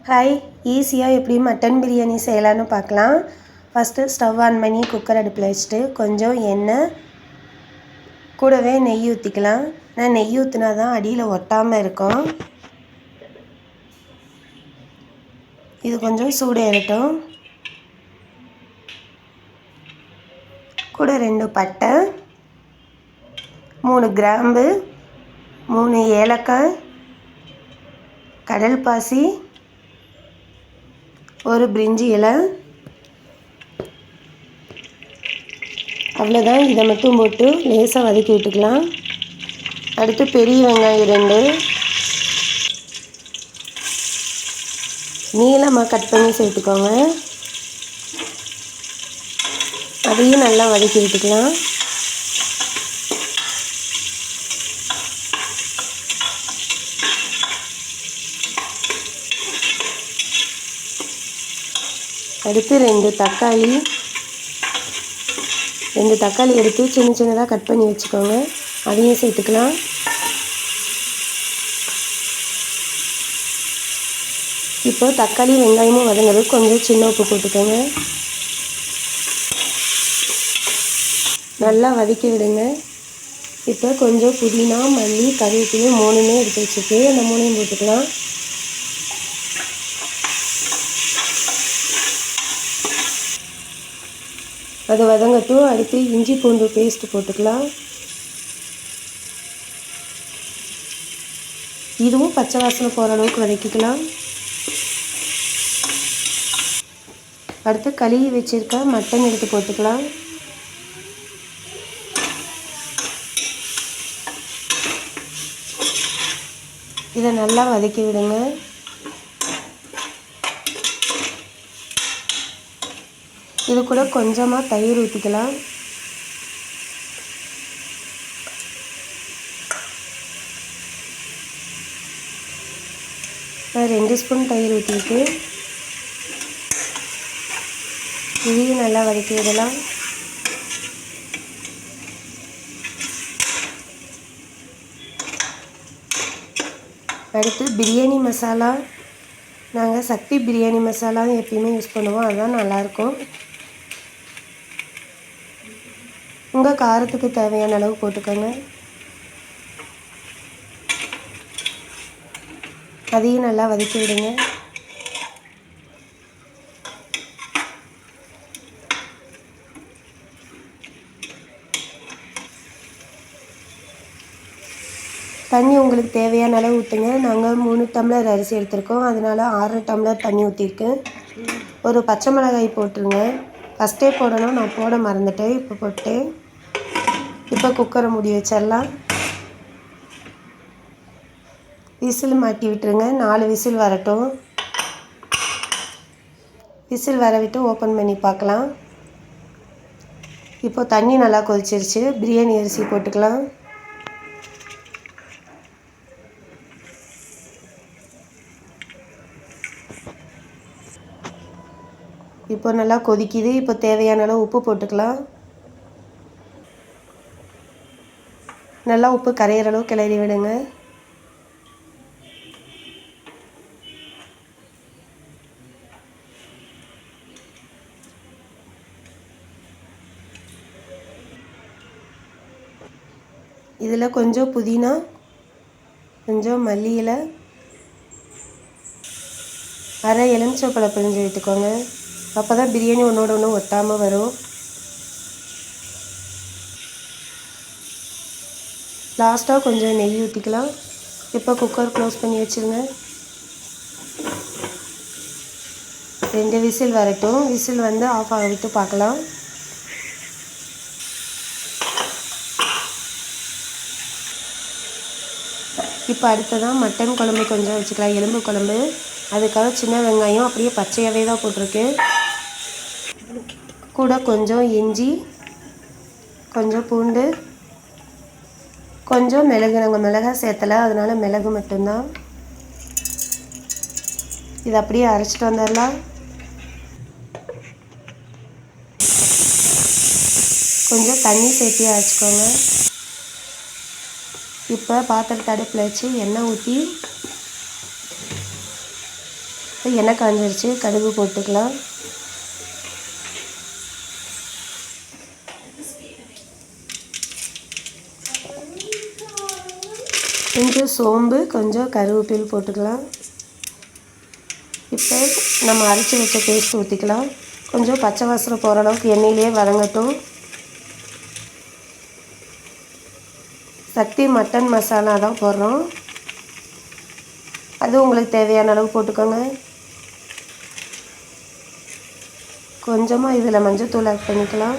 Hi, ஈஸியாக எப்படி mutton biryani செய்யலான்னு பார்க்கலாம். ஃபஸ்ட்டு ஸ்டவ் ஆன் பண்ணி குக்கர் அடுப்பில் வச்சுட்டு கொஞ்சம் எண்ணெய் கூடவே நெய் ஊற்றிக்கலாம். நான் நெய் ஊற்றினா தான் அடியில் ஒட்டாமல் இருக்கும். இது கொஞ்சம் சூடு ஏறட்டும். கூட 2 பட்டை, 3 கிராம்பு, 3 ஏலக்காய், கடல் பாசி, ஒரு பிரிஞ்சி இலை, அவ்வளோதான். இதை மட்டும் போட்டு லேசாக வதக்கி விட்டுக்கலாம். அடுத்து பெரிய வெங்காயம் 2 நீளமாக கட் பண்ணி சேர்த்துக்கோங்க. அதையும் நல்லா வதக்கி விட்டுக்கலாம். அடுத்து 2 தக்காளி எடுத்து சின்ன சின்னதாக கட் பண்ணி வச்சுக்கோங்க. அதையும் சேர்த்துக்கலாம். இப்போ தக்காளி வெங்காயமும் வதங்கிறதுக்கு கொஞ்சம் சின்ன உப்பு போட்டுக்கோங்க. நல்லா வதக்கி விடுங்க. இப்போ கொஞ்சம் புதினா, மல்லி, கருவேப்பிலை 3மே எடுத்து வச்சுட்டு அந்த 3ஐயும் போட்டுக்கலாம். அது வதங்கட்டும். அடுத்து இஞ்சி பூண்டு பேஸ்ட் போட்டுக்கலாம். இதுவும் பச்சை வாசனை போகிற அளவுக்கு வதக்கிக்கலாம். அடுத்து கழுவி வச்சுருக்க மட்டன் எடுத்து போட்டுக்கலாம். இதை நல்லா வதக்கி விடுங்க. இது கூட கொஞ்சமாக தயிர் ஊற்றிக்கலாம். நான் 2 ஸ்பூன் தயிர் ஊற்றிட்டு இதையும் நல்லா வதக்கி விடலாம். அடுத்து பிரியாணி மசாலா. நாங்கள் சக்தி பிரியாணி மசாலா எப்பயுமே யூஸ் பண்ணுவோம். அதுதான் நல்லாயிருக்கும். உங்கள் காரத்துக்கு தேவையான அளவு போட்டுக்கோங்க. அதையும் நல்லா வதக்கி விடுங்க. தண்ணி உங்களுக்கு தேவையான அளவு ஊற்றுங்க. நாங்கள் 3 டம்ளர் அரிசி எடுத்திருக்கோம். அதனால் 6 டம்ளர் தண்ணி ஊற்றிருக்கேன். ஒரு பச்சை மிளகாய் போட்டுருங்க. ஃபஸ்ட்டே போடணும், நான் போட மறந்துட்டேன். இப்போ போட்டேன். இப்போ குக்கரை மூடி வச்சிடலாம். விசில் மாட்டி விட்டுருங்க. 4 விசில் வரட்டும். விசில் வர விட்டு ஓப்பன் பண்ணி பார்க்கலாம். இப்போ தண்ணி நல்லா கொதிச்சிருச்சு. பிரியாணி அரிசி போட்டுக்கலாம். இப்போ நல்லா கொதிக்குது. இப்போ தேவையான அளவு உப்பு போட்டுக்கலாம். நல்லா உப்பு கரையிற அளவு கிளறி விடுங்க. இதில் கொஞ்சம் புதினா, கொஞ்சம் மல்லி இலை, அரை எலுமிச்சைப்பழம் பிழிஞ்சு விட்டுக்கோங்க. அப்போ தான் பிரியாணி ஒன்றோட ஒன்று ஒட்டாமல் வரும். லாஸ்ட்டாக கொஞ்சம் நெய் ஊற்றிக்கலாம். இப்போ குக்கர் க்ளோஸ் பண்ணி வச்சுருங்க. 2 விசில் வரட்டும். விசில் வந்து ஆஃப் ஆக விட்டு பார்க்கலாம். இப்போ அடுத்ததான் மட்டன் குழம்பு கொஞ்சம் வச்சுக்கலாம். எலும்பு குழம்பு. அதுக்காக சின்ன வெங்காயம் அப்படியே பச்சையாகவே தான் போட்டிருக்கேன். கூட கொஞ்சம் இஞ்சி, கொஞ்சம் பூண்டு, கொஞ்சம் மிளகு. நாங்கள் மிளகாய் சேர்த்தலை, அதனால் மிளகு மட்டும்தான். இதை அப்படியே அரைச்சிட்டு வந்துடலாம். கொஞ்சம் தண்ணி சேர்த்து அரைச்சிக்கோங்க. இப்போ பாத்திரத்தை அடுப்பில் வச்சு எண்ணெய் ஊற்றி இப்போ எண்ணெய் காஞ்சிருச்சு, கடுகு போட்டுக்கலாம். கொஞ்சம் சோம்பு, கொஞ்சம் கருவேப்பிலை போட்டுக்கலாம். இப்போ நம்ம அரைச்சி வச்ச பேஸ்ட் ஊற்றிக்கலாம். கொஞ்சம் பச்சை வாசனை போகிற அளவுக்கு எண்ணெயிலேயே வதங்கட்டும். சக்தி மட்டன் மசாலா தான் போடுறோம், அது உங்களுக்கு தேவையான அளவு போட்டுக்கோங்க. கொஞ்சமாக இதில் மஞ்சள்தூள் ஆட் பண்ணிக்கலாம்.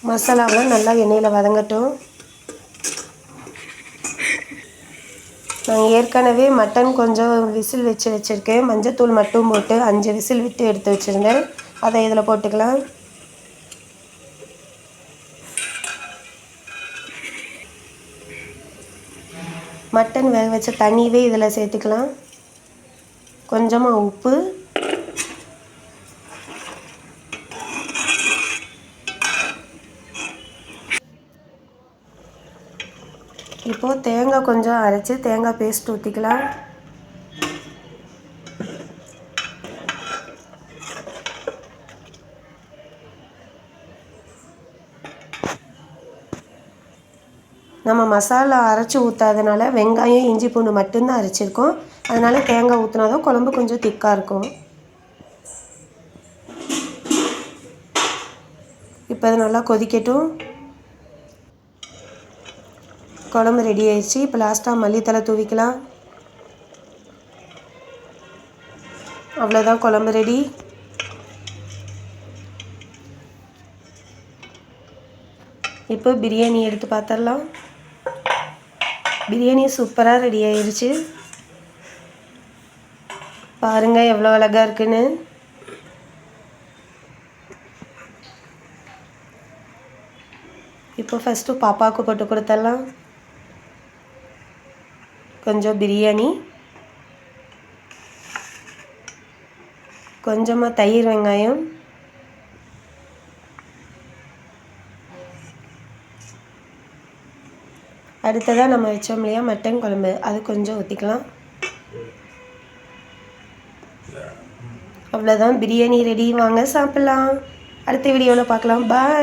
மசாலாவெலாம் நல்லா எண்ணெயில் வதங்கட்டும். நான் ஏற்கனவே மட்டன் கொஞ்சம் விசில் வச்சுருக்கேன். மஞ்சள்தூள் மட்டும் போட்டு 5 விசில் விட்டு எடுத்து வச்சுருந்தேன். அதை இதில் போட்டுக்கலாம். மட்டன் வேக வச்ச தண்ணியவே இதில் சேர்த்துக்கலாம். கொஞ்சமாக உப்பு, இப்போது தேங்காய் கொஞ்சம் அரைச்சி தேங்காய் பேஸ்ட் ஊற்றிக்கலாம். நம்ம மசாலா அரைச்சி ஊற்றாதனால வெங்காயம் இஞ்சி பூண்டு மட்டும்தான் அரைச்சிருக்கோம். அதனால் தேங்காய் ஊற்றினா தான் குழம்பு கொஞ்சம் திக்காக இருக்கும். இப்போ அது நல்லா கொதிக்கட்டும். குழம்பு ரெடி ஆயிடுச்சு. இப்போ லாஸ்ட்டாக மல்லித்தலை தூவிக்கலாம். அவ்வளோதான், குழம்பு ரெடி. இப்போ பிரியாணி எடுத்து பார்த்துடலாம். பிரியாணி சூப்பராக ரெடி ஆயிடுச்சு. பாருங்கள் எவ்வளோ அழகாக இருக்குன்னு. இப்போ ஃபஸ்ட்டு பாப்பாவுக்கு போட்டு கொடுத்துடலாம். கொஞ்சம் பிரியாணி, கொஞ்சமாக தயிர் வெங்காயம், அடுத்ததாக நம்ம வச்சோம் இல்லையா மட்டன் குழம்பு, அது கொஞ்சம் ஊற்றிக்கலாம். அவ்வளோதான், பிரியாணி ரெடி. வாங்க சாப்பிட்லாம். அடுத்த வீடியோவில் பார்க்கலாம். பாய்.